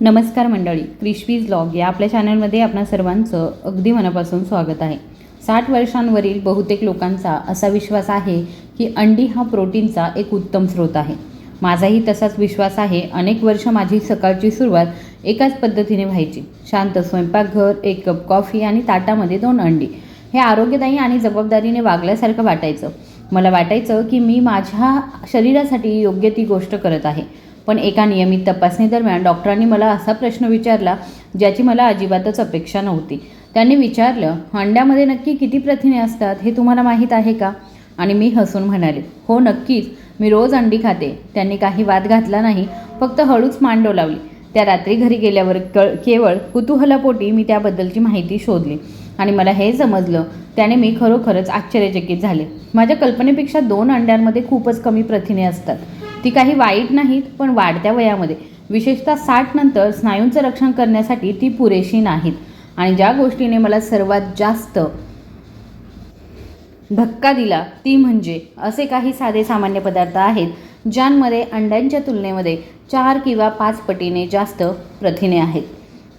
नमस्कार मंडळी, क्रिशवीज व्लॉग या आपल्या चॅनलमध्ये आपणा सर्वांचं अगदी मनापासून स्वागत आहे. 60 वर्षांवरील बहुतेक लोकांचा असा विश्वास आहे की अंडी हा प्रोटीनचा एक उत्तम स्रोत आहे. माझाही तसाच विश्वास आहे. अनेक वर्ष माझी सकाळची सुरुवात एकाच पद्धतीने व्हायची. शांत स्वयंपाकघर, 1 कप कॉफी आणि ताटामध्ये 2 अंडी. हे आरोग्यदायी आणि जबाबदारीने वागल्यासारखं वाटायचं. मला वाटायचं की मी माझ्या शरीरासाठी योग्य ती गोष्ट करत आहे. पण एका नियमित तपासणीदरम्यान डॉक्टरांनी मला असा प्रश्न विचारला ज्याची मला अजिबातच अपेक्षा नव्हती. त्यांनी विचारलं, अंड्यामध्ये नक्की किती प्रथिने असतात हे तुम्हाला माहीत आहे का? आणि मी हसून म्हणाले, हो नक्कीच, मी रोज अंडी खाते. त्यांनी काही वाद घातला नाही, फक्त हळूच मान डोलावली. त्या रात्री घरी गेल्यावर केवळ कुतूहलापोटी मी त्याबद्दलची माहिती शोधली आणि मला हे समजलं. त्याने मी खरोखरच आश्चर्यचकित झाले. माझ्या कल्पनेपेक्षा 2 अंड्यांमध्ये खूपच कमी प्रथिने असतात. ती काही वाईट नाहीत, पण वाढत्या वयामध्ये विशेषतः 60 नंतर स्नायूंचं रक्षण करण्यासाठी ती पुरेशी नाहीत. आणि ज्या गोष्टीने मला सर्वात जास्त धक्का दिला ती म्हणजे असे काही साधे सामान्य पदार्थ आहेत ज्यांमध्ये अंड्यांच्या तुलनेमध्ये 4 किंवा 5 पटीने जास्त प्रथिने आहेत.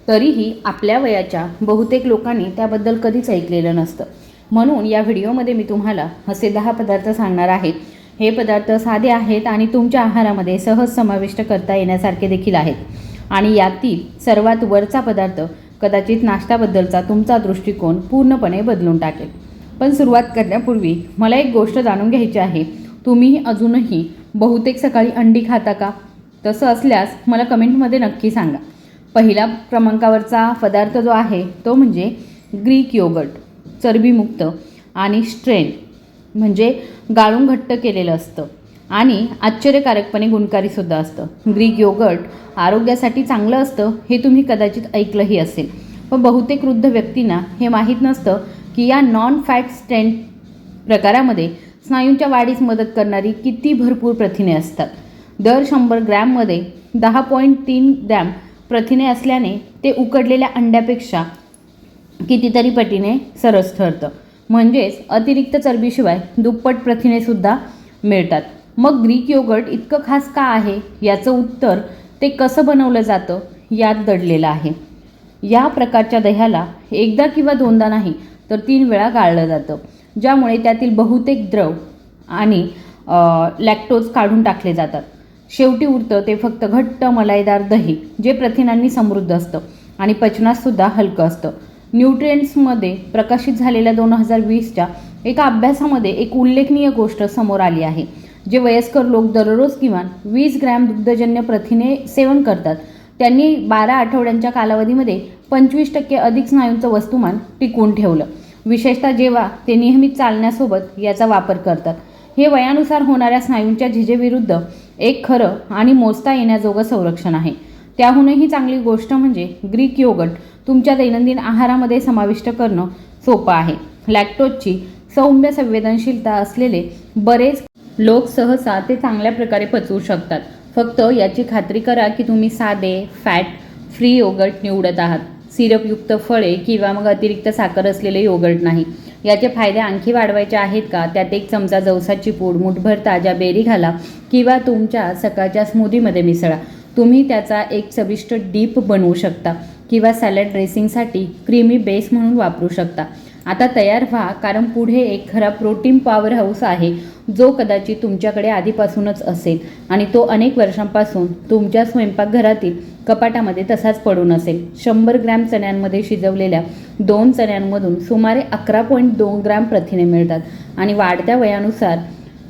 तरीही आपल्या वयाच्या बहुतेक लोकांनी त्याबद्दल कधीच ऐकलेलं नसतं. म्हणून या व्हिडिओमध्ये मी तुम्हाला असे 10 पदार्थ सांगणार आहे. हे पदार्थ साधे आहेत आणि तुमच्या आहारामध्ये सहज समाविष्ट करता येण्यासारखे देखील आहेत. आणि यातील सर्वात वरचा पदार्थ कदाचित नाश्त्याबद्दलचा तुमचा दृष्टिकोन पूर्णपणे बदलून टाकेल. पण सुरुवात करण्यापूर्वी मला एक गोष्ट जाणून घ्यायची आहे. तुम्ही अजूनही बहुतेक सकाळी अंडी खाता का? तसं असल्यास मला कमेंटमध्ये नक्की सांगा. पहिल्या क्रमांकावरचा पदार्थ जो आहे तो म्हणजे ग्रीक योगर्ट. चरबीमुक्त आणि स्ट्रेन म्हणजे गाळून घट्ट केलेलं असतं आणि आश्चर्यकारकपणे गुणकारीसुद्धा असतं. ग्रीक योगर्ट आरोग्यासाठी चांगलं असतं हे तुम्ही कदाचित ऐकलंही असेल. पण बहुतेक वृद्ध व्यक्तींना हे माहीत नसतं की या नॉन फॅट स्ट्रेन प्रकारामध्ये स्नायूंच्या वाढीस मदत करणारी किती भरपूर प्रथिने असतात. दर 100 ग्रॅममध्ये 10.3 ग्रॅम प्रथिने असल्याने ते उकडलेल्या अंड्यापेक्षा कितीतरी पटीने सरस ठरतं. म्हणजेच अतिरिक्त चरबीशिवाय दुप्पट प्रथिनेसुद्धा मिळतात. मग ग्रीक योगर्ट इतकं खास का आहे? याचं उत्तर ते कसं बनवलं जातं यात दडलेलं आहे. या प्रकारच्या दह्याला एकदा किंवा दोनदा नाही तर 3 वेळा गाळलं जातं, ज्यामुळे त्यातील बहुतेक द्रव आणि लॅक्टोज काढून टाकले जातात. शेवटी उरतं ते फक्त घट्ट मलाईदार दही, जे प्रथिनांनी समृद्ध असतं आणि पचनाससुद्धा हलकं असतं. न्यूट्रिएंट्समध्ये प्रकाशित झालेल्या 2020च्या एका अभ्यासामध्ये एक उल्लेखनीय गोष्ट समोर आली आहे. जे वयस्कर लोक दररोज किमान 20 ग्रॅम दुग्धजन्य प्रथिने सेवन करतात त्यांनी 12 आठवड्यांच्या कालावधीमध्ये 25% अधिक स्नायूंचं वस्तुमान टिकवून ठेवलं, विशेषतः जेव्हा ते नियमित चालण्यासोबत याचा वापर करतात. हे वयानुसार होणाऱ्या स्नायूंच्या झिजेविरुद्ध एक खरं आणि मोजता येण्याजोगं संरक्षण आहे. त्याहूनही चांगली गोष्ट म्हणजे ग्रीक योगर्ट तुमच्या दैनंदिन आहारामध्ये समाविष्ट करणं सोपं आहे. लॅक्टोजची सौम्य संवेदनशीलता असलेले बरेच लोक सहसा ते चांगल्या प्रकारे पचवू शकतात. फक्त याची खात्री करा की तुम्ही साधे फॅट फ्री योगर्ट निवडत आहात. सिरपयुक्त फळे किंवा मग अतिरिक्त साखर असलेले योगर्ट नाही. याचे फायदे आणखी वाढवायचे आहेत का? त्यात 1 चमचा जवसाची पूड, मुठभर ताज्या बेरी घाला किंवा तुमच्या सकाळच्या स्मूदीमध्ये मिसळा. तुम्ही त्याचा एक चविष्ट डीप बनवू शकता किंवा सॅलड ड्रेसिंगसाठी क्रीमी बेस म्हणून वापरू शकता. आता तयार व्हा, कारण पुढे एक खरा प्रोटीन पॉवर हाऊस आहे जो कदाचित तुमच्याकडे आधीपासूनच असेल आणि तो अनेक वर्षांपासून तुमच्या स्वयंपाकघरातील कपाटामध्ये तसाच पडून असेल. 100 ग्रॅम चण्यांमध्ये शिजवलेल्या 2 चण्यांमधून सुमारे 11.2 ग्रॅम प्रथिने मिळतात आणि वाढत्या वयानुसार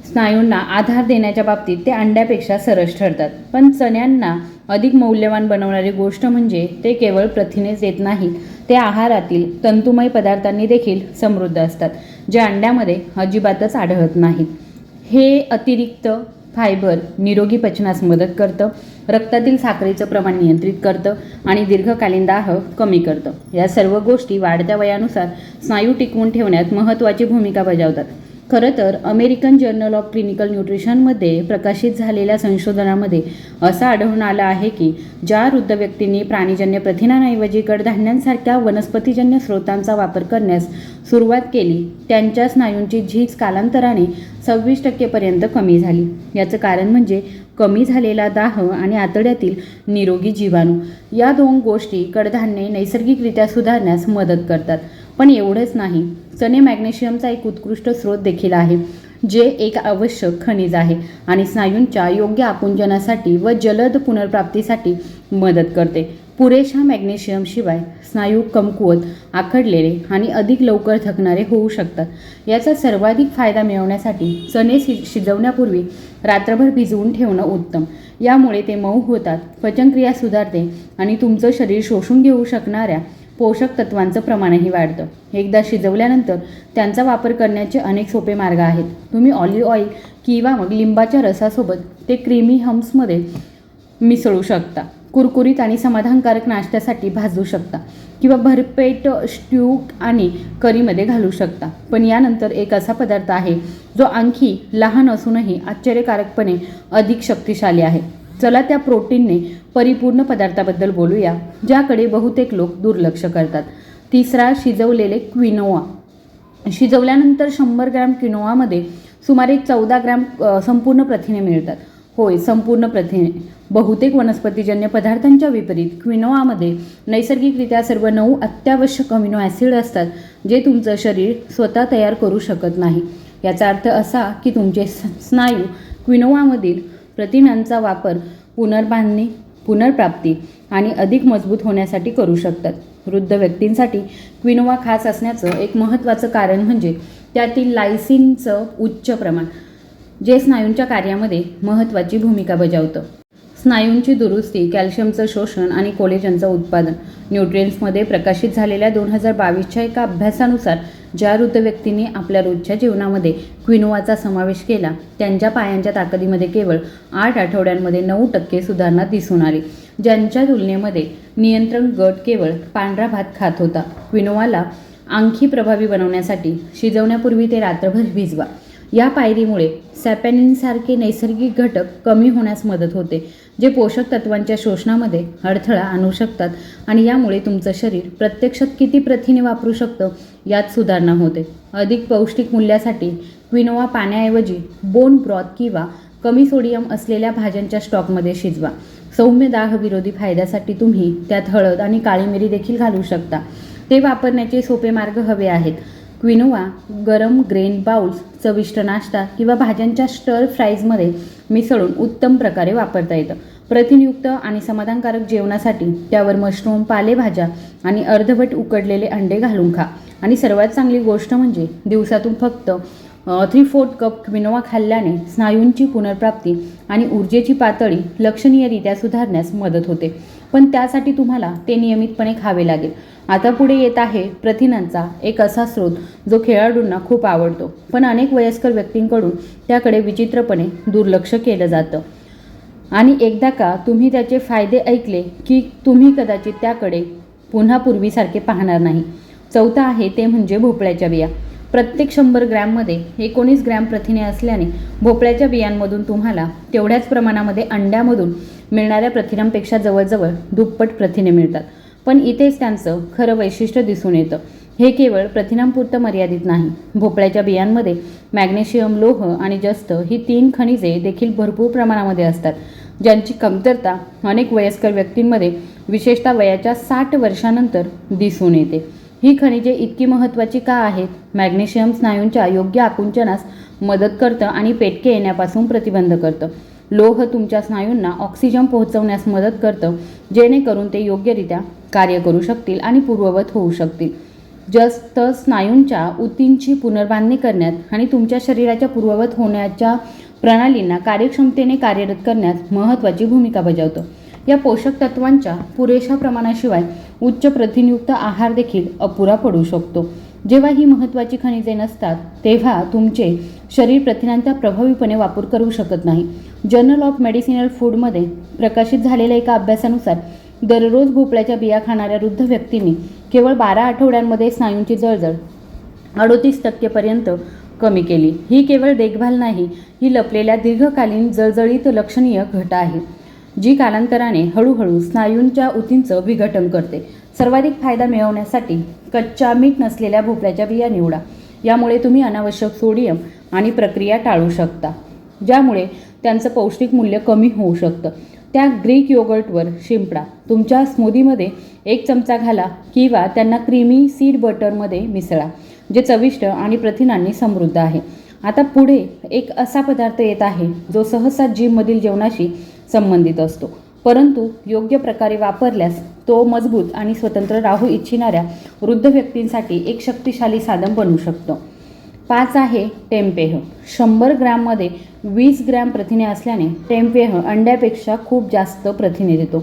स्नायूंना आधार देण्याच्या बाबतीत ते अंड्यापेक्षा सरस ठरतात. पण चण्यांना अधिक मौल्यवान बनवणारी गोष्ट म्हणजे ते केवळ प्रथिनेच देत नाहीत, ते आहारातील तंतुमय पदार्थांनी देखील समृद्ध असतात, जे अंड्यामध्ये अजिबातच आढळत नाहीत. हे अतिरिक्त फायबर निरोगी पचनास मदत करतं, रक्तातील साखरेचं प्रमाण नियंत्रित करतं आणि दीर्घकालीन दाह कमी करतं. या सर्व गोष्टी वाढत्या वयानुसार स्नायू टिकवून ठेवण्यात महत्त्वाची भूमिका बजावतात. खरं तर अमेरिकन जर्नल ऑफ क्लिनिकल न्यूट्रिशनमध्ये प्रकाशित झालेल्या संशोधनामध्ये असं आढळून आलं आहे की ज्या वृद्ध व्यक्तींनी प्राणीजन्य प्रथिनांऐवजी कडधान्यांसारख्या वनस्पतीजन्य स्रोतांचा वापर करण्यास सुरुवात केली त्यांच्या स्नायूंची झीज कालांतराने 26% कमी झाली. याचं कारण म्हणजे कमी झालेला दाह आणि आतड्यातील निरोगी जीवाणू. या 2 गोष्टी कडधान्ये नैसर्गिकरित्या सुधारण्यास मदत करतात. पण एवढंच नाही, चणे मॅग्नेशियमचा एक उत्कृष्ट स्रोत देखील आहे, जे एक आवश्यक खनिज आहे आणि स्नायूंच्या योग्य आकुंचनासाठी व जलद पुनर्प्राप्तीसाठी मदत करते. पुरेशा मॅग्नेशियमशिवाय स्नायू कमकुवत, आखडलेले आणि अधिक लवकर थकणारे होऊ शकतात. याचा सर्वाधिक फायदा मिळवण्यासाठी चणे शिजवण्यापूर्वी रात्रभर भिजवून ठेवणं उत्तम. यामुळे ते मऊ होतात, पचनक्रिया सुधारते आणि तुमचं शरीर शोषून घेऊ शकणाऱ्या पोषक तत्वांचं प्रमाणही वाढतं. एकदा शिजवल्यानंतर त्यांचा वापर करण्याचे अनेक सोपे मार्ग आहेत. तुम्ही ऑलिव्ह ऑइल किंवा मग लिंबाच्या रसासोबत ते क्रीमी हम्प्समध्ये मिसळू शकता. कुरकुरीत आणि समाधानकारक नाश्त्यासाठी भाजू शकता किंवा भरपेट स्ट्यू आणि करीमध्ये घालू शकता. पण यानंतर एक असा पदार्थ आहे जो आणखी लहान असूनही आश्चर्यकारकपणे अधिक शक्तिशाली आहे. चला त्या प्रोटीनने परिपूर्ण पदार्थाबद्दल बोलूया, ज्याकडे बहुतेक लोक दुर्लक्ष करतात. तिसरा, शिजवलेले क्विनोआ. शिजवल्यानंतर 100 ग्रॅम क्विनोआमध्ये सुमारे 14 ग्रॅम संपूर्ण प्रथिने मिळतात. होय, संपूर्ण प्रथिने. बहुतेक वनस्पतीजन्य पदार्थांच्या विपरीत क्विनोआमध्ये नैसर्गिकरित्या सर्व 9 अत्यावश्यक अमिनो ॲसिड असतात, जे तुमचं शरीर स्वतः तयार करू शकत नाही. याचा अर्थ असा की तुमचे स्नायू क्विनोआमधील प्रथिनांचा वापर पुनर्बांधणी, पुनर्प्राप्ती आणि अधिक मजबूत होण्यासाठी करू शकतात. वृद्ध व्यक्तींसाठी क्विनोआ खास असण्याचं एक महत्त्वाचं कारण म्हणजे त्यातील लायसिनचं उच्च प्रमाण, जे स्नायूंच्या कार्यामध्ये महत्त्वाची भूमिका बजावतं. स्नायूंची दुरुस्ती, कॅल्शियमचं शोषण आणि कोलेजनचं उत्पादन. न्यूट्रिएंट्समध्ये प्रकाशित झालेल्या 2022च्या एका अभ्यासानुसार ज्या वृद्ध व्यक्तींनी आपल्या रोजच्या जीवनामध्ये क्विनोआचा समावेश केला, त्यांच्या पायांच्या ताकदीमध्ये केवळ 8 आठवड्यांमध्ये 9% सुधारणा दिसून आली. ज्यांच्या तुलनेमध्ये नियंत्रण गट केवळ पांढरा भात खात होता. क्विनोआला आणखी प्रभावी बनवण्यासाठी शिजवण्यापूर्वी ते रात्रभर भिजवा. या पायरीमुळे सॅपेनिनसारखे नैसर्गिक घटक कमी होण्यास मदत होते, जे पोषक तत्वांच्या शोषणामध्ये अडथळा आणू शकतात आणि यामुळे तुमचं शरीर प्रत्यक्षात किती प्रथिने वापरू शकतं यात सुधारणा होते. अधिक पौष्टिक मूल्यासाठी क्विनोआ पाण्याऐवजी बोन ब्रॉथ किंवा कमी सोडियम असलेल्या भाज्यांच्या स्टॉकमध्ये शिजवा. सौम्य दाहविरोधी फायद्यासाठी तुम्ही त्यात हळद आणि काळी मिरी देखील घालू शकता. ते वापरण्याचे सोपे मार्ग हवे आहेत. क्विनोआ गरम ग्रेन बाउल्स, चविष्ट नाश्ता किंवा भाज्यांच्या स्टर फ्राईजमध्ये मिसळून उत्तम प्रकारे वापरता येतं. प्रथिनयुक्त आणि समाधानकारक जेवणासाठी त्यावर मशरूम, पालेभाज्या आणि अर्धवट उकडलेले अंडे घालून खा. आणि सर्वात चांगली गोष्ट म्हणजे दिवसातून फक्त 3/4 कप क्विनोआ खाल्ल्याने स्नायूंची पुनर्प्राप्ती आणि ऊर्जेची पातळी लक्षणीयरित्या सुधारण्यास मदत होते. पण त्यासाठी तुम्हाला ते नियमितपणे खावे लागेल. आता पुढे येत आहे प्रथिनांचा एक असा स्रोत जो खेळाडूंना खूप आवडतो, पण अनेक वयस्कर व्यक्तींकडून त्याकडे विचित्रपणे दुर्लक्ष केलं जातं. आणि एकदा का तुम्ही त्याचे फायदे ऐकले की तुम्ही कदाचित त्याकडे पुन्हा पूर्वीसारखे पाहणार नाही. चौथा आहे ते म्हणजे भोपळ्याच्या बिया. प्रत्येक 100 ग्रॅममध्ये 19 ग्रॅम प्रथिने असल्याने भोपळ्याच्या बियांमधून तुम्हाला तेवढ्याच प्रमाणामध्ये अंड्यामधून मिळणाऱ्या प्रथिनांपेक्षा जवळजवळ दुप्पट प्रथिने मिळतात. पण इथेच त्यांचं खरं वैशिष्ट्य दिसून येतं. हे केवळ प्रथिनांपुरतं मर्यादित नाही. भोपळ्याच्या बियांमध्ये मॅग्नेशियम, लोह आणि जस्त ही 3 खनिजे देखील भरपूर प्रमाणामध्ये असतात, ज्यांची कमतरता अनेक वयस्कर व्यक्तींमध्ये विशेषतः वयाच्या 60 वर्षानंतर दिसून येते. ही खनिजे इतकी महत्त्वाची का आहेत? मॅग्नेशियम स्नायूंच्या योग्य आकुंचनास मदत करतं आणि पेटके येण्यापासून प्रतिबंध करतं. लोह तुमच्या स्नायूंना ऑक्सिजन पोहोचवण्यास मदत करतं, जेणेकरून ते योग्यरित्या कार्य करू शकतील आणि पूर्ववत होऊ शकतील. जस्त स्नायूंच्या ऊतींची पुनर्बांधणी करण्यात आणि तुमच्या शरीराच्या पूर्ववत होण्याच्या प्रणालींना कार्यक्षमतेने कार्यरत करण्यात महत्त्वाची भूमिका बजावतं. या पोषक तत्वांच्या पुरेशा प्रमाणाशिवाय उच्च प्रथिनयुक्त आहार देखील अपुरा पडू शकतो. जेव्हा ही महत्त्वाची खनिजे नसतात, तेव्हा तुमचे शरीर प्रथिनांचा प्रभावीपणे वापर करू शकत नाही. जर्नल ऑफ मेडिसिनल फूडमध्ये प्रकाशित झालेल्या एका अभ्यासानुसार दररोज भोपळ्याच्या बिया खाणाऱ्या वृद्ध व्यक्तींनी केवळ 12 आठवड्यांमध्ये स्नायूंची जळजळ 38% कमी केली. ही केवळ देखभाल नाही, ही लपलेल्या दीर्घकालीन जळजळीत लक्षणीय घट आहे, जी कालांतराने हळूहळू स्नायूंच्या ऊतींचं विघटन करते. सर्वाधिक फायदा मिळवण्यासाठी कच्च्या मीठ नसलेल्या भोपळ्याच्या बिया निवडा. यामुळे तुम्ही अनावश्यक सोडियम आणि प्रक्रिया टाळू शकता, ज्यामुळे त्यांचं पौष्टिक मूल्य कमी होऊ शकतं. त्या ग्रीक योगर्टवर शिंपडा. तुमच्या स्मूदीमध्ये 1 चमचा घाला किंवा त्यांना क्रीमी सीड बटरमध्ये मिसळा, जे चविष्ट आणि प्रथिनांनी समृद्ध आहे. आता पुढे एक असा पदार्थ येत आहे जो सहसा जिममधील जेवणाशी संबंधित असतो, परंतु योग्य प्रकारे वापरल्यास तो मजबूत आणि स्वतंत्र राहू इच्छिणाऱ्या वृद्ध व्यक्तींसाठी एक शक्तिशाली साधन बनू शकतो. 5 आहे टेम्पेह. 100 ग्रॅममध्ये 20 ग्रॅम प्रथिने असल्याने टेम्पेह अंड्यापेक्षा खूप जास्त प्रथिने देतो.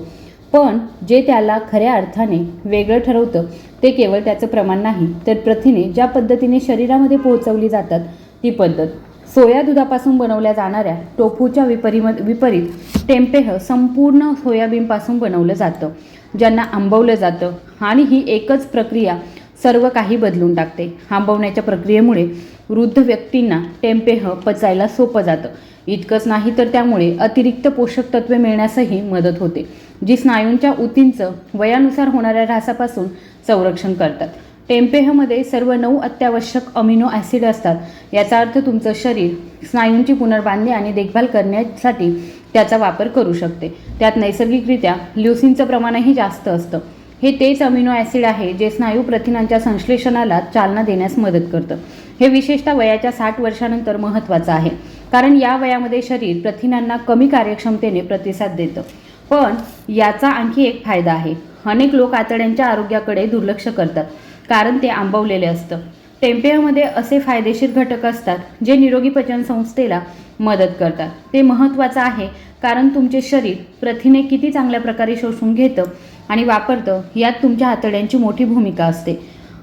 पण जे त्याला खऱ्या अर्थाने वेगळं ठरवतं ते केवळ त्याचं प्रमाण नाही, तर प्रथिने ज्या पद्धतीने शरीरामध्ये पोहोचवली जातात ती पद्धत. सोया दुधापासून बनवल्या जाणाऱ्या टोफूच्या विपरीत टेम्पेह संपूर्ण सोयाबीनपासून बनवलं जातं, ज्यांना आंबवलं जातं, आणि ही एकच प्रक्रिया सर्व काही बदलून टाकते. आंबवण्याच्या प्रक्रियेमुळे वृद्ध व्यक्तींना टेम्पेह पचायला सोपं जातं. इतकंच नाही तर त्यामुळे अतिरिक्त पोषक तत्वे मिळण्यासही मदत होते, जी स्नायूंच्या ऊतींचं वयानुसार होणाऱ्या ऱ्हासापासून संरक्षण करतात. टेम्पेहमध्ये सर्व 9 अत्यावश्यक अमिनो ॲसिड असतात. याचा अर्थ तुमचं शरीर स्नायूंची पुनर्बांधणी आणि देखभाल करण्यासाठी त्याचा वापर करू शकते. त्यात नैसर्गिकरित्या ल्युसीनचं प्रमाणही जास्त असतं. हे तेच अमिनो ॲसिड आहे जे स्नायू प्रथिनांच्या संश्लेषणाला चालना देण्यास मदत करतं. हे विशेषतः वयाच्या 60 वर्षानंतर महत्त्वाचं आहे, कारण या वयामध्ये शरीर प्रथिनांना कमी कार्यक्षमतेने प्रतिसाद देतं. पण याचा आणखी एक फायदा आहे. अनेक लोक आतड्यांच्या आरोग्याकडे दुर्लक्ष करतात कारण ते आंबवलेले असतं. टेम्पेहमध्ये असे फायदेशीर घटक असतात जे निरोगी पचनसंस्थेला मदत करतात. ते महत्त्वाचं आहे कारण तुमचे शरीर प्रथिने किती चांगल्या प्रकारे शोषून घेतं आणि वापरतं यात तुमच्या आतड्यांची मोठी भूमिका असते.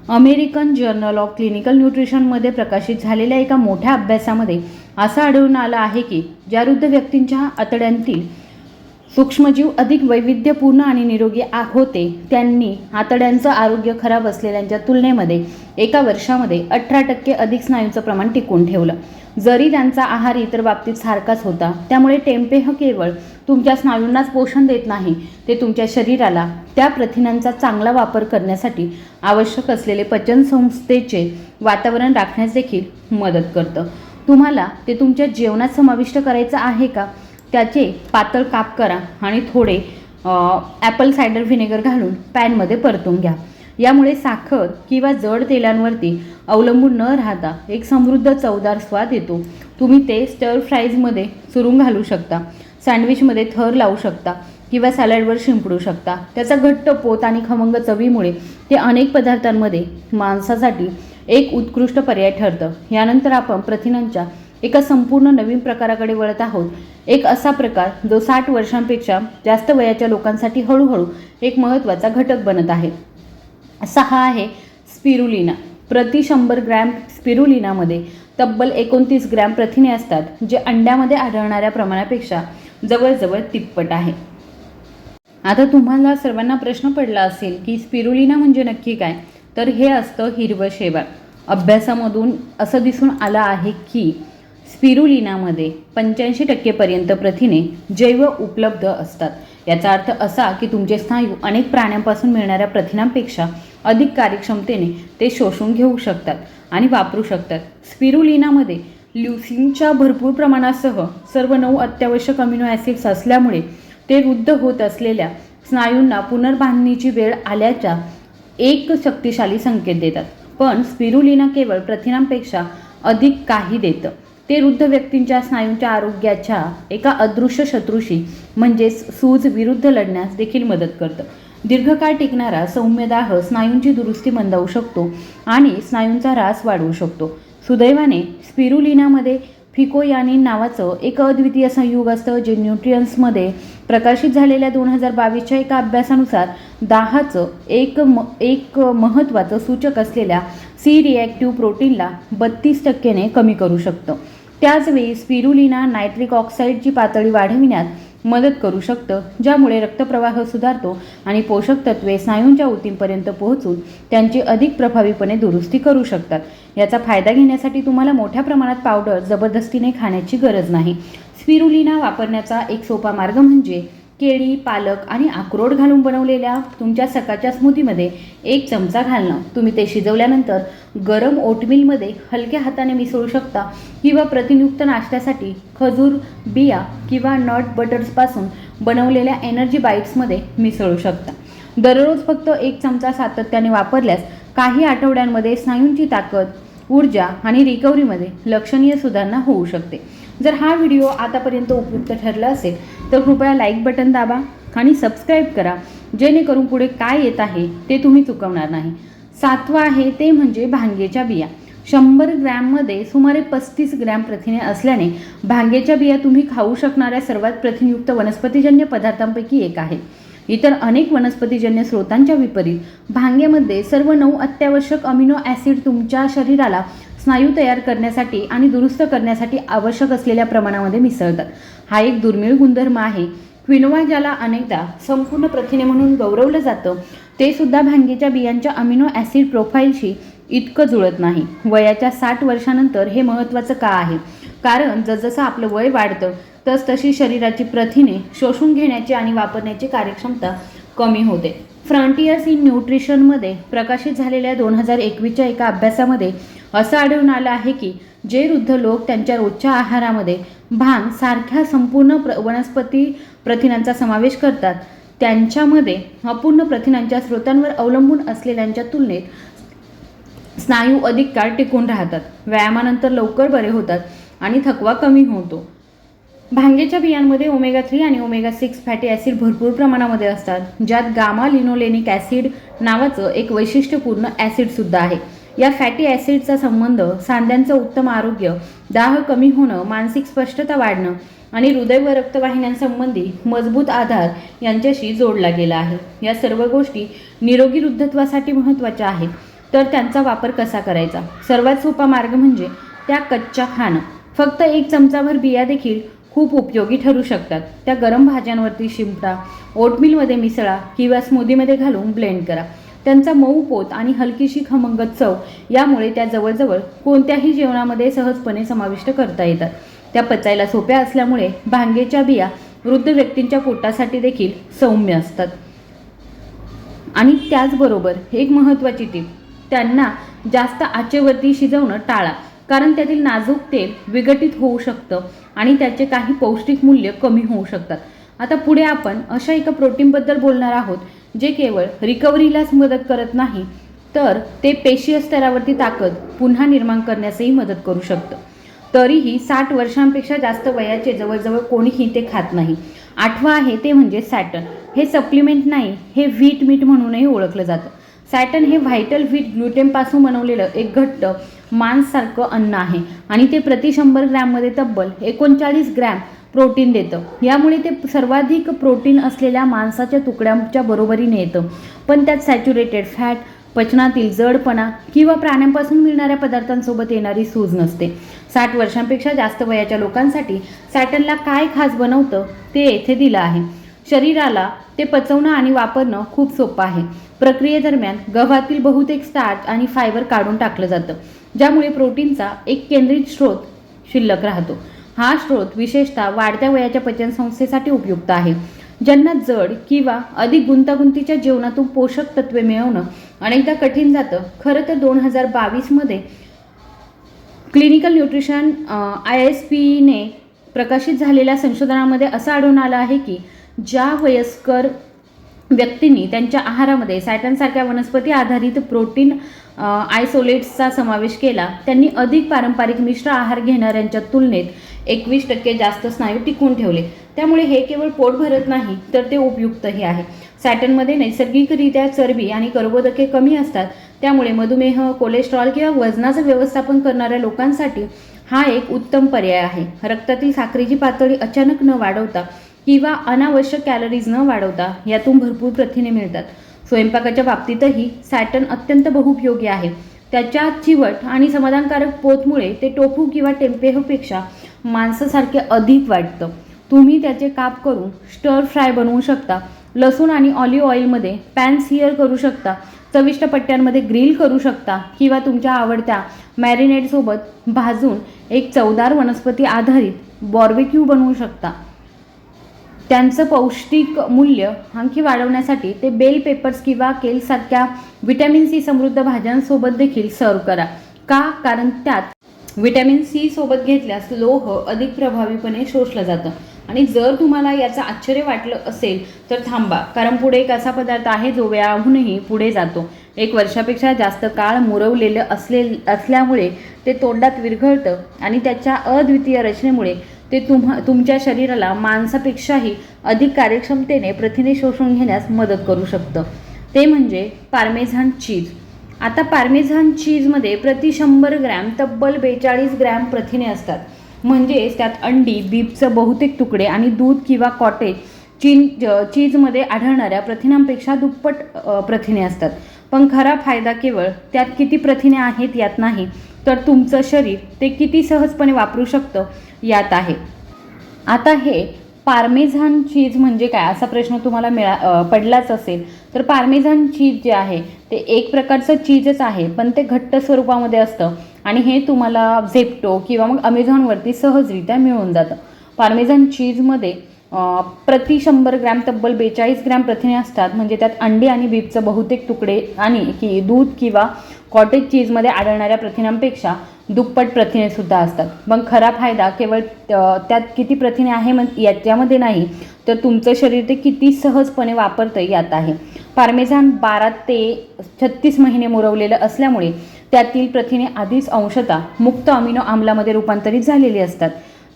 अमेरिकन जर्नल ऑफ क्लिनिकल न्यूट्रिशनमध्ये प्रकाशित झालेल्या एका मोठ्या अभ्यासामध्ये असं आढळून आलं आहे की ज्या वृद्ध व्यक्तींच्या आतड्यांतील सूक्ष्मजीव अधिक वैविध्यपूर्ण आणि निरोगी होते, त्यांनी आतड्यांचं आरोग्य खराब असलेल्यांच्या तुलनेमध्ये एका वर्षामध्ये 18% अधिक स्नायूंचं प्रमाण टिकून ठेवलं, जरी त्यांचा आहार इतर बाबतीत सारखाच होता. त्यामुळे टेम्पेह केवळ तुमच्या स्नायूंनाच पोषण देत नाही, ते तुमच्या शरीराला त्या प्रथिनांचा चांगला वापर करण्यासाठी आवश्यक असलेले पचनसंस्थेचे वातावरण राखण्यास देखील मदत करतं. तुम्हाला ते तुमच्या जेवणात समाविष्ट करायचं आहे का? त्याचे पातळ काप करा आणि थोडे ॲपल सायडर व्हिनेगर घालून पॅनमध्ये परतून घ्या. यामुळे साखर किंवा जड तेलांवरती अवलंबून न राहता एक समृद्ध चवदार स्वाद येतो. तुम्ही ते स्टर फ्राईजमध्ये चुरून घालू शकता, सँडविचमध्ये थर लावू शकता किंवा सॅलडवर शिंपडू शकता. त्याचा घट्ट पोत आणि खमंग चवीमुळे ते अनेक पदार्थांमध्ये मांसासाठी एक उत्कृष्ट पर्याय ठरतं. यानंतर आपण प्रथिनांच्या एका संपूर्ण नवीन प्रकाराकडे वळत आहोत. एक असा प्रकार जो 60 वर्षांपेक्षा जास्त वयाच्या लोकांसाठी हळूहळू एक महत्त्वाचा घटक बनत आहे. 6 आहे स्पिरुलिना. प्रति 100 ग्रॅम स्पिरुलिनामध्ये तब्बल 29 ग्रॅम प्रथिने असतात, जे अंड्यामध्ये आढळणाऱ्या प्रमाणापेक्षा जवळजवळ तिप्पट आहे. आता तुम्हाला सर्वांना प्रश्न पडला असेल की स्पिरुलिना म्हणजे नक्की काय? तर हे असतं हिरवं शेवाळ. अभ्यासामधून असं दिसून आलं आहे की स्पिरुलिनामध्ये 85% पर्यंत प्रथिने जैव उपलब्ध असतात. याचा अर्थ असा की तुमचे स्नायू अनेक प्राण्यांपासून मिळणाऱ्या प्रथिनांपेक्षा अधिक कार्यक्षमतेने ते शोषून घेऊ शकतात आणि वापरू शकतात. स्पिरुलिनामध्ये ल्युसीनच्या भरपूर प्रमाणासह सर्व 9 अत्यावश्यक अमिनो ॲसिड्स असल्यामुळे ते वृद्ध होत असलेल्या स्नायूंना पुनर्बांधणीची वेळ आल्याचा एक शक्तिशाली संकेत देतात. पण स्पिरुलिना केवळ प्रथिनांपेक्षा अधिक काही देतं. ते वृद्ध व्यक्तींच्या स्नायूंच्या आरोग्याच्या एका अदृश्य शत्रूशी म्हणजेच सूज विरुद्ध लढण्यास देखील मदत करतं. दीर्घकाळ टिकणारा सौम्य दाह स्नायूंची दुरुस्ती मंदावू शकतो आणि स्नायूंचा ऱ्हास वाढवू शकतो. सुदैवाने स्पिरुलिनामध्ये फिकोयानिन नावाचं एक अद्वितीय संयुग असतं, जे न्यूट्रियन्समध्ये प्रकाशित झालेल्या 2022च्या एका अभ्यासानुसार दाहाचं एक महत्त्वाचं सूचक असलेल्या सी रिॲक्टिव्ह प्रोटीनला 32% कमी करू शकतं. त्याचवेळी स्पिरुलिना नायट्रिक ऑक्साईडची पातळी वाढविण्यात मदत करू शकतं, ज्यामुळे रक्तप्रवाह सुधारतो आणि पोषक तत्वे स्नायूंच्या ऊतींपर्यंत पोहोचून त्यांची अधिक प्रभावीपणे दुरुस्ती करू शकतात. याचा फायदा घेण्यासाठी तुम्हाला मोठ्या प्रमाणात पावडर जबरदस्तीने खाण्याची गरज नाही. स्पिरुलिना वापरण्याचा एक सोपा मार्ग म्हणजे केळी, पालक आणि अक्रोड घालून बनवलेल्या तुमच्या सकाळच्या स्मूथीमध्ये 1 चमचा घालणं. तुम्ही ते शिजवल्यानंतर गरम ओटमीलमध्ये हलक्या हाताने मिसळू शकता किंवा प्रतिनियुक्त नाश्त्यासाठी खजूर बिया किंवा नट बटर्सपासून बनवलेल्या एनर्जी बाईट्समध्ये मिसळू शकता. दररोज फक्त 1 चमचा सातत्याने वापरल्यास काही आठवड्यांमध्ये स्नायूंची ताकद, ऊर्जा आणि रिकव्हरीमध्ये लक्षणीय सुधारणा होऊ शकते. जर हा व्हिडिओ आतापर्यंत उपयुक्त ठरला असेल तर कृपया लाईक बटन दाबा आणि सबस्क्राईब करा, जेणेकरून पुढे काय येत आहे ते तुम्ही चुकवणार नाही. 7वा आहे ते म्हणजे भांगेच्या बिया. 100 ग्रॅममध्ये सुमारे 35 ग्रॅम प्रथिने असल्याने भांगेच्या बिया तुम्ही खाऊ शकणाऱ्या सर्वात प्रथिनयुक्त वनस्पतीजन्य पदार्थांपैकी एक आहे. इतर अनेक वनस्पतीजन्य स्रोतांच्या विपरीत भांगेमध्ये सर्व 9 अत्यावश्यक अमिनो ॲसिड तुमच्या शरीराला स्नायू तयार करण्यासाठी आणि दुरुस्त करण्यासाठी आवश्यक असलेल्या प्रमाणामध्ये मिसळतात. हा एक दुर्मिळ गुणधर्म आहे. क्विनोआ, ज्याला अनेकदा संपूर्ण प्रथिने म्हणून गौरवलं जातं, ते सुद्धा भांगेच्या बियांच्या अमिनो ॲसिड प्रोफाईलशी इतकं जुळत नाही. वयाच्या 60 वर्षानंतर हे महत्त्वाचं का आहे? कारण जसजसं आपलं वय वाढतं तसतशी शरीराची प्रथिने शोषून घेण्याची आणि वापरण्याची कार्यक्षमता कमी होते. फ्रंटियर्स इन न्यूट्रिशनमध्ये प्रकाशित झालेल्या 2021च्या एका अभ्यासामध्ये असं आढळून आलं आहे की जे वृद्ध लोक त्यांच्या रोजच्या आहारामध्ये भांग सारख्या संपूर्ण वनस्पती प्रथिनांचा समावेश करतात, त्यांच्यामध्ये अपूर्ण प्रथिनांच्या स्रोतांवर अवलंबून असलेल्यांच्या तुलनेत स्नायू अधिक काळ टिकून राहतात, व्यायामानंतर लवकर बरे होतात आणि थकवा कमी होतो. भांगेच्या बियांमध्ये ओमेगा 3 आणि ओमेगा 6 फॅटी ॲसिड भरपूर प्रमाणामध्ये असतात, ज्यात गामा लिनोलेनिक ॲसिड नावाचं एक वैशिष्ट्यपूर्ण ॲसिडसुद्धा आहे. या फॅटी ॲसिडचा संबंध सांध्यांचं उत्तम आरोग्य, दाह कमी होणं, मानसिक स्पष्टता वाढणं आणि हृदय व रक्तवाहिन्यांसंबंधी मजबूत आधार यांच्याशी जोडला गेला आहे. या सर्व गोष्टी निरोगी वृद्धत्वासाठी महत्त्वाच्या आहेत. तर त्यांचा वापर कसा करायचा? सर्वात सोपा मार्ग म्हणजे त्या कच्च्या खाणं. फक्त 1 चमचाभर बिया देखील खूप उपयोगी ठरू शकतात. त्या गरम भाज्यांवरती शिंपडा, ओटमीलमध्ये मिसळा किंवा स्मूदीमध्ये घालून ब्लेंड करा. त्यांचा मऊ पोत आणि हलकीशी खमंग चव यामुळे त्या जवळजवळ कोणत्याही जेवणामध्ये सहजपणे समाविष्ट करता येतात. त्या पचायला सोप्या असल्यामुळे भांगेच्या बिया वृद्ध व्यक्तींच्या पोटासाठी देखील सौम्य असतात. आणि त्याचबरोबर एक महत्त्वाची टीप, त्यांना जास्त आचेवरती शिजवणं टाळा, कारण त्यातील नाजूक तेल विघटित होऊ शकतं आणि त्याचे काही पौष्टिक मूल्य कमी होऊ शकतात. आता पुढे आपण अशा एका प्रोटीनबद्दल बोलणार आहोत जे केवळ रिकव्हरीलाच मदत करत नाही, तर ते पेशीय स्तरावरती ताकद पुन्हा निर्माण करण्यासही मदत करू शकतं. तरीही 60 वर्षांपेक्षा जास्त वयाचे जवळजवळ कोणीही ते खात नाही. 8वा आहे ते म्हणजे सॅटर्न. हे सप्लिमेंट नाही, हे व्हीट मीट म्हणूनही ओळखलं जातं. सॅटर्न हे व्हायटल व्हीट ग्लुटेनपासून बनवलेलं एक घट्ट मांससारखं अन्न आहे आणि ते प्रति 100 ग्रॅममध्ये तब्बल 39 ग्रॅम प्रोटीन देतं. यामुळे ते सर्वाधिक प्रोटीन असलेल्या मांसाच्या तुकड्यांच्या बरोबरीने येतं. पण त्यात सॅच्युरेटेड फॅट, पचनातील जडपणा किंवा प्राण्यांपासून मिळणाऱ्या पदार्थांसोबत येणारी सूज नसते. 60 वर्षांपेक्षा जास्त वयाच्या लोकांसाठी सॅटर्नला काय खास बनवतं ते येथे दिलं आहे. शरीराला ते पचवणं आणि वापरणं खूप सोपं आहे. प्रक्रियेदरम्यान गव्हातील बहुतेक स्टार्च आणि फायबर काढून टाकलं जातं, ज्यामुळे प्रोटीनचा एक केंद्रित स्रोत शिल्लक राहतो. हा स्रोत विशेषतः वाढत्या वयाच्या पचनसंस्थेसाठी उपयुक्त आहे. ज्यांना जड किंवा अधिक गुंतागुंतीच्या जेवणातून पोषक तत्वे मिळवणं अनेकदा कठीण जातं. खरं तर 2022मध्ये क्लिनिकल न्यूट्रिशन ISPने प्रकाशित झालेल्या संशोधनामध्ये असं आढळून आलं आहे की ज्या वयस्कर व्यक्तींनी त्यांच्या आहारामध्ये सॅटर्नसारख्या वनस्पती आधारित प्रोटीन आयसोलेट्सचा समावेश केला, त्यांनी अधिक पारंपरिक मिश्र आहार घेणाऱ्यांच्या तुलनेत 21% जास्त स्नायू टिकवून ठेवले. त्यामुळे हे केवळ पोट भरत नाही, तर ते उपयुक्तही आहे. सॅटर्नमध्ये नैसर्गिकरित्या चरबी आणि कर्बोदके कमी असतात, त्यामुळे मधुमेह, कोलेस्ट्रॉल किंवा वजनाचं व्यवस्थापन करणाऱ्या लोकांसाठी हा एक उत्तम पर्याय आहे. रक्तातील साखरेची पातळी अचानक न वाढवता किंवा अनावश्यक कॅलरीज न वाढवता यातून भरपूर प्रथिने मिळतात. स्वयंपाकाच्या बाबतीतही सॅटर्न अत्यंत बहुपयोगी आहे. त्याच्या चिवट आणि समाधानकारक पोतमुळे ते टोफू किंवा टेम्पेहपेक्षा मांसासारखे अधिक वाटतं. तुम्ही त्याचे काप करून स्टर फ्राय बनवू शकता. लसूण आणि ऑलिव्ह ऑइलमध्ये पॅन सिअर करू शकता. चविष्ट पट्ट्यांमध्ये ग्रिल करू शकता किंवा तुमच्या आवडत्या मॅरिनेटसोबत भाजून एक चवदार वनस्पती आधारित बार्बेक्यू बनवू शकता. त्यांचं पौष्टिक मूल्य आणखी वाढवण्यासाठी ते बेल पेपर्स किंवा केलसारख्या व्हिटॅमिन सी समृद्ध भाज्यांसोबत देखील सर्व करा. का? कारण त्यात व्हिटॅमिन सी सोबत घेतल्यास लोह अधिक प्रभावीपणे शोषलं जातं. आणि जर तुम्हाला याचं आश्चर्य वाटलं असेल तर थांबा, कारण पुढे एक असा पदार्थ आहे जो वेळाहूनही पुढे जातो. 1 वर्षापेक्षा जास्त काळ मुरवलेलं असल्यामुळे ते तोंडात विरघळतं आणि त्याच्या अद्वितीय रचनेमुळे ते तुमच्या शरीराला मांसापेक्षाही अधिक कार्यक्षमतेने प्रथिने शोषून घेण्यास मदत करू शकतं. ते म्हणजे पार्मेझान चीज. आता पार्मेझान चीजमध्ये प्रति 100 ग्रॅम तब्बल 42 ग्रॅम प्रथिने असतात. म्हणजेच त्यात अंडी, बीफचं बहुतेक तुकडे आणि दूध किंवा कॉटेज चीजमध्ये आढळणाऱ्या प्रथिनांपेक्षा दुप्पट प्रथिने असतात. पण खरा फायदा केवळ त्यात किती प्रथिने आहेत यात नाही, तर तुमचं शरीर ते किती सहजपणे वापरू शकतं यात आहे. आता हे पार्मेझान चीज म्हणजे काय असा प्रश्न तुम्हाला पडलाच असेल. तर पार्मेझान चीज जे आहे ते एक प्रकारचं चीजच आहे, पण ते घट्ट स्वरूपामध्ये असतं आणि हे तुम्हाला झेप्टो किंवा मग अमेझॉनवरती सहजरित्या मिळून जातं. पार्मेझान चीजमध्ये प्रति 100 ग्रॅम तब्बल 42 ग्रॅम प्रथिने असतात. म्हणजे त्यात अंडी आणि बीफचं बहुतेक तुकडे आणि दूध किंवा कॉटेज चीजमध्ये आढळणाऱ्या प्रथिनांपेक्षा दुप्पट प्रथिनेसुद्धा असतात. मग खरा फायदा केवळ त्यात किती प्रथिने आहे मग याच्यामध्ये नाही, तर तुमचं शरीर ते किती सहजपणे वापरतं यात आहे. पार्मेझान 12 ते 36 महिने मुरवलेलं असल्यामुळे त्यातील प्रथिने आधीच अंशतः मुक्त अमिनो आम्लामध्ये रूपांतरित झालेली असतात,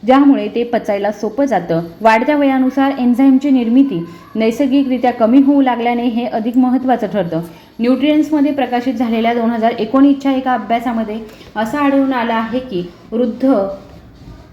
ज्यामुळे ते पचायला सोपं जातं. वाढत्या वयानुसार एन्झाईमची निर्मिती नैसर्गिकरित्या कमी होऊ लागल्याने हे अधिक महत्त्वाचं ठरतं. न्यूट्रियन्समध्ये प्रकाशित झालेल्या 2019च्या एका अभ्यासामध्ये असं आढळून आलं आहे की वृद्ध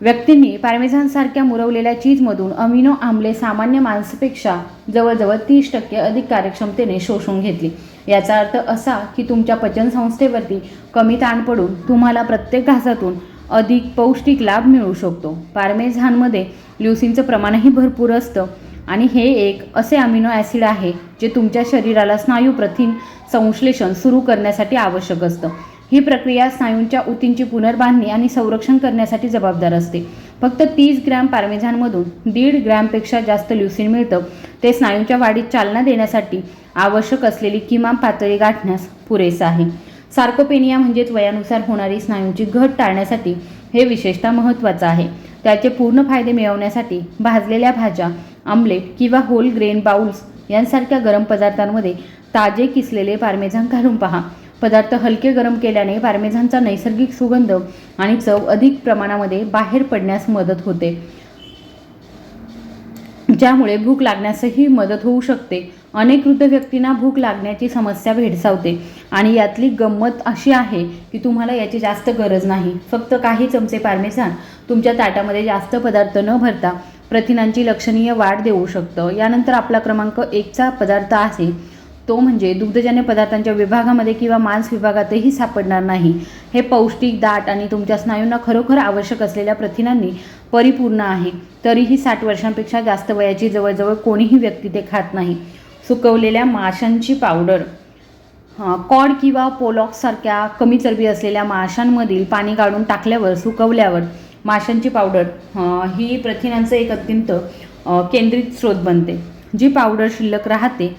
व्यक्तींनी पार्मेझानसारख्या मुरवलेल्या चीजमधून अमिनो आम्ले सामान्य माणसापेक्षा जवळजवळ 30% अधिक कार्यक्षमतेने शोषून घेतली. याचा अर्थ असा की तुमच्या पचनसंस्थेवरती कमी ताण पडून तुम्हाला प्रत्येक घासातून अधिक पौष्टिक लाभ मिळू शकतो. पार्मेझानमध्ये ल्युसीनचं प्रमाणही भरपूर असतं आणि हे एक असे अमिनो ॲसिड आहे जे तुमच्या शरीराला स्नायू प्रथिन संश्लेषण सुरू करण्यासाठी आवश्यक असतं. ही प्रक्रिया स्नायूंच्या ऊतींची पुनर्बांधणी आणि संरक्षण करण्यासाठी जबाबदार असते. फक्त 30 ग्रॅम पार्मेझानमधून 1.5 ग्रॅमपेक्षा जास्त ल्युसीन मिळतं. ते स्नायूंच्या वाढीत चालना देण्यासाठी आवश्यक असलेली किमान पातळी गाठण्यास पुरेसं आहे. सार्कोपेनिया म्हणजेच वयानुसार होणारी स्नायूंची घट टाळण्यासाठी हे विशेषतः महत्त्वाचं आहे. त्याचे पूर्ण फायदे मिळवण्यासाठी भाजलेल्या भाज्या, आमलेट किंवा होल ग्रेन बाउल्स यांसारख्या गरम पदार्थांमध्ये ताजे किसलेले पार्मेझान घालून पहा. पदार्थ हलके गरम केल्याने पार्मेझानचा नैसर्गिक सुगंध आणि चव अधिक प्रमाणामध्ये बाहेर पडण्यास मदत होते, ज्यामुळे भूक लागण्यासही मदत होऊ शकते. अनेक वृद्ध व्यक्तींना भूक लागण्याची समस्या भेडसावते आणि यातली गंमत अशी आहे की तुम्हाला याची जास्त गरज नाही. फक्त काही चमचे पार्मेझान तुमच्या ताटामध्ये जास्त पदार्थ न भरता प्रथिनांची लक्षणीय वाढ देऊ शकतं. यानंतर आपला क्रमांक 1चा पदार्थ आहे तो म्हणजे दुग्धजन्य पदार्थांच्या विभागामध्ये किंवा मांस विभागातही सापडणार नाही. हे पौष्टिक, दाट आणि तुमच्या स्नायूंना खरोखर आवश्यक असलेल्या प्रथिनांनी परिपूर्ण आहे. तरीही 60 वर्षांपेक्षा जास्त वयाची जवळजवळ कोणीही व्यक्ती ते खात नाही. सुकवलेल्या माशांची पावडर. कॉड किंवा पोलॉक्ससारख्या कमी चरबी असलेल्या माशांमधील पाणी काढून टाकल्यावर सुकवल्यावर माशांची पावडर ही प्रथिनांचं एक अत्यंत केंद्रित स्रोत बनते. जी पावडर शिल्लक राहते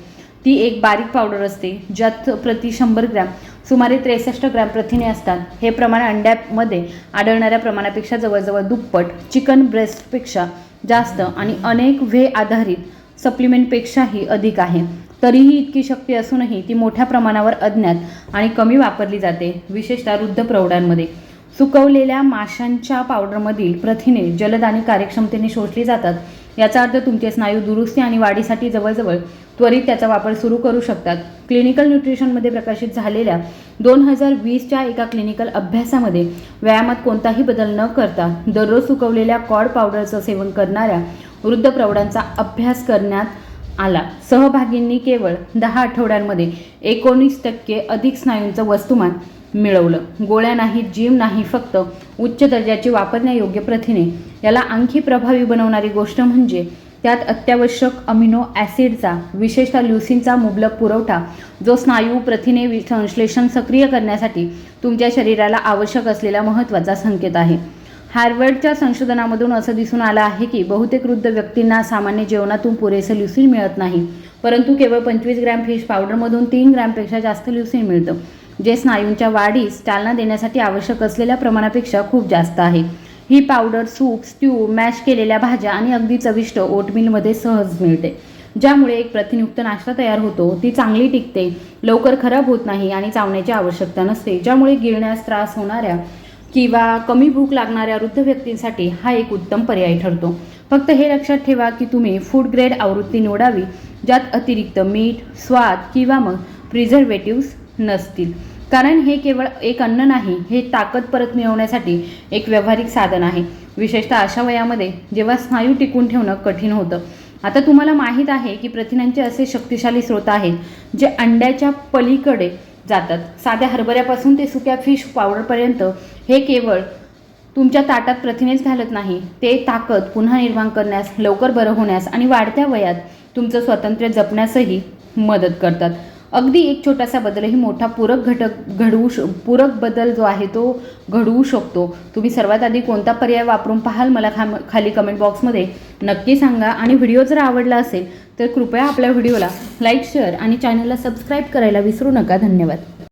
ती एक बारीक पावडर असते, ज्यात प्रति 100 ग्रॅम सुमारे 63 ग्रॅम प्रथिने असतात. हे प्रमाण अंड्यामध्ये आढळणाऱ्या प्रमाणापेक्षा जवळजवळ दुप्पट, चिकन ब्रेस्टपेक्षा जास्त आणि अनेक व्हे आधारित सप्लिमेंटपेक्षाही अधिक आहे. तरीही इतकी शक्ती असूनही ती मोठ्या प्रमाणावर अज्ञात आणि कमी वापरली जाते, विशेषतः वृद्ध प्रौढांमध्ये. सुकवलेल्या माशांच्या पावडरमधील प्रथिने जलद आणि कार्यक्षमतेने शोषली जातात. याचा अर्थ तुमचे स्नायू दुरुस्ती आणि वाढीसाठी जवळजवळ त्वरित त्याचा वापर सुरू करू शकतात. क्लिनिकल न्यूट्रिशनमध्ये प्रकाशित झालेल्या 2020च्या एका क्लिनिकल अभ्यासामध्ये व्यायामात कोणताही बदल न करता दररोज सुकवलेल्या कॉड पावडरचं सेवन करणाऱ्या वृद्ध प्रौढांचा अभ्यास करण्यात आला. सहभागींनी केवळ 10 आठवड्यांमध्ये 19% अधिक स्नायूंचं वस्तुमान मिळवलं. गोळ्या नाहीत, जिम नाही, फक्त उच्च दर्जाची वापरण्यायोग्य प्रथिने. याला आणखी प्रभावी बनवणारी गोष्ट म्हणजे त्यात अत्यावश्यक अमिनो ॲसिडचा, विशेषतः ल्युसीनचा मुबलक पुरवठा जो स्नायू प्रथिने संश्लेषण सक्रिय करण्यासाठी तुमच्या शरीराला आवश्यक असलेला महत्त्वाचा संकेत आहे. हार्वर्डच्या संशोधनामधून असं दिसून आलं आहे की बहुतेक वृद्ध व्यक्तींना सामान्य जेवणातून पुरेसं ल्युसीन मिळत नाही, परंतु केवळ 25 ग्रॅम फिश पावडरमधून 3 ग्रॅमपेक्षा जास्त ल्युसीन मिळतं, जे स्नायूंच्या वाढीस चालना देण्यासाठी आवश्यक असलेल्या प्रमाणापेक्षा खूप जास्त आहे. ही पावडर सूप, स्ट्यू, मॅश केलेल्या भाज्या आणि अगदी चविष्ट ओटमीलमध्ये सहज मिळते, ज्यामुळे एक प्रथिनयुक्त नाश्ता तयार होतो. ती चांगली टिकते, लवकर खराब होत नाही आणि चावण्याची आवश्यकता नसते, ज्यामुळे गिळण्यास त्रास होणाऱ्या किंवा कमी भूक लागणाऱ्या वृद्ध व्यक्तींसाठी हा एक उत्तम पर्याय ठरतो. फक्त हे लक्षात ठेवा की तुम्ही फूड ग्रेड आवृत्ती निवडावी, ज्यात अतिरिक्त मीठ, स्वाद किंवा मग प्रिझर्वेटिव्स नसतील, कारण हे केवळ एक अन्न नाही, हे ताकद परत मिळवण्यासाठी एक व्यावहारिक साधन आहे, विशेषतः अशा वयामध्ये जेव्हा स्नायू टिकून ठेवणं कठीण होतं. आता तुम्हाला माहीत आहे की प्रथिनांचे असे शक्तिशाली स्रोत आहेत जे अंड्याच्या पलीकडे जातात. साध्या हरभऱ्यापासून ते सुक्या फिश पावडरपर्यंत हे केवळ तुमच्या ताटात प्रथिनेच घालत नाही, ते ताकद पुन्हा निर्माण करण्यास, लवकर बरं होण्यास आणि वाढत्या वयात तुमचं स्वातंत्र्य जपण्यासही मदत करतात. अगदी एक छोटासा बदलही मोठा पूरक बदल जो आहे तो घडवू शकतो. तुम्ही सर्वात आधी कोणता पर्याय वापरून पाहाल मला खाली कमेंट बॉक्समध्ये नक्की सांगा. आणि व्हिडिओ जर आवडला असेल तर कृपया आपल्या व्हिडिओला लाईक, शेअर आणि चॅनलला सबस्क्राईब करायला विसरू नका. धन्यवाद.